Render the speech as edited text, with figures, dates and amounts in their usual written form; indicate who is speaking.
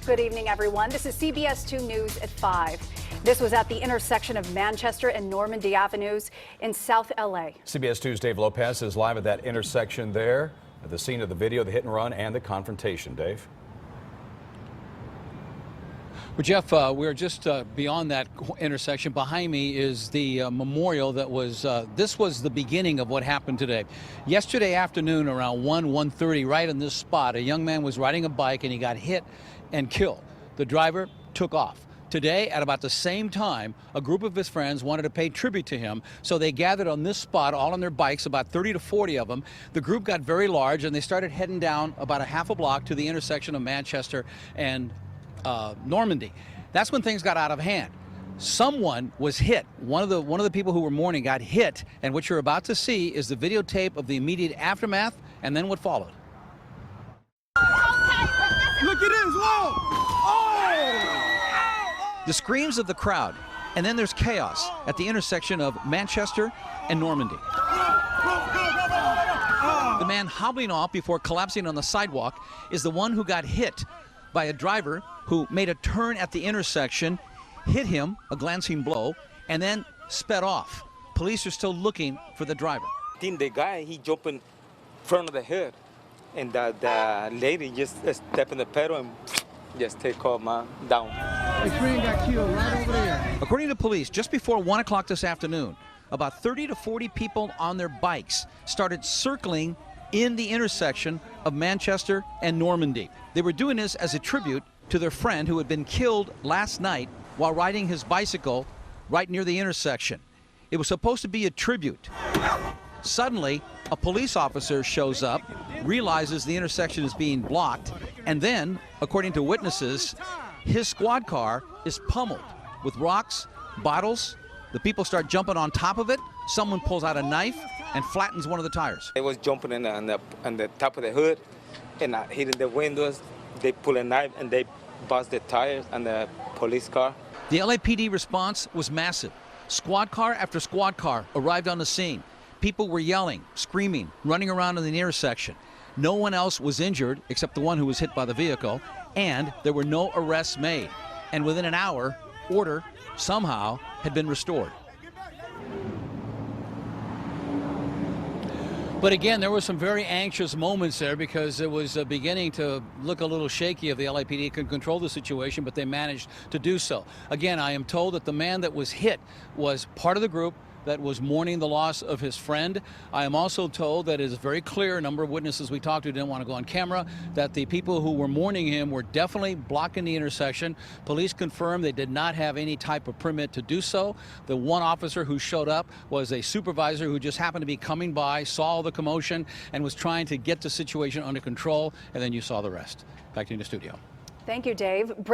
Speaker 1: Good evening, everyone. This is CBS 2 News at 5. This was at the intersection of Manchester and Normandy Avenues in South LA.
Speaker 2: CBS 2's Dave Lopez is live at that intersection there, at the scene of the video, the hit and run, and the confrontation. Dave?
Speaker 3: Well, Jeff, we're just beyond that intersection. Behind me is the memorial that was, this was the beginning of what happened today. Yesterday afternoon around 1:30, right in this spot, a young man was riding a bike and he got hit and killed. The driver took off. Today, at about the same time, a group of his friends wanted to pay tribute to him, so they gathered on this spot, all on their bikes, about 30 to 40 of them. The group got very large, and they started heading down about a half a block to the intersection of Manchester and Normandy. That's when things got out of hand. Someone was hit. One of the people who were mourning got hit, and what you're about to see is the videotape of the immediate aftermath and then what followed.
Speaker 4: Look at this! Whoa! Oh!
Speaker 3: The screams of the crowd, and then there's chaos at the intersection of Manchester and Normandy. The man hobbling off before collapsing on the sidewalk is the one who got hit by a driver who made a turn at the intersection, hit him, a glancing blow, and then sped off. Police are still looking for the driver.
Speaker 5: I think the guy, he jumped in front of the hood, and the lady just stepped in the pedal and just take her man down.
Speaker 4: The train got killed right over there.
Speaker 3: According to police, just before 1 o'clock this afternoon, about 30 to 40 people on their bikes started circling in the intersection of Manchester and Normandy. They were doing this as a tribute to their friend who had been killed last night while riding his bicycle right near the intersection. It was supposed to be a tribute. Suddenly, a police officer shows up, realizes the intersection is being blocked, and then, according to witnesses, his squad car is pummeled with rocks, bottles. The people start jumping on top of it. Someone pulls out a knife and flattens one of the tires.
Speaker 5: They was jumping on the top of the hood and hitting the windows. They pull a knife and they bust the tires and the police car.
Speaker 3: The LAPD response was massive. Squad car after squad car arrived on the scene. People were yelling, screaming, running around in the intersection. No one else was injured except the one who was hit by the vehicle, and there were no arrests made. And within an hour, order somehow had been restored. But again, there were some very anxious moments there because it was beginning to look a little shaky if the LAPD could control the situation, but they managed to do so. Again, I am told that the man that was hit was part of the group that was mourning the loss of his friend. I am also told that it is very clear, a number of witnesses we talked to didn't want to go on camera, that the people who were mourning him were definitely blocking the intersection. Police confirmed they did not have any type of permit to do so. The one officer who showed up was a supervisor who just happened to be coming by, saw the commotion, and was trying to get the situation under control, and then you saw the rest. Back to you in the studio.
Speaker 1: Thank you, Dave.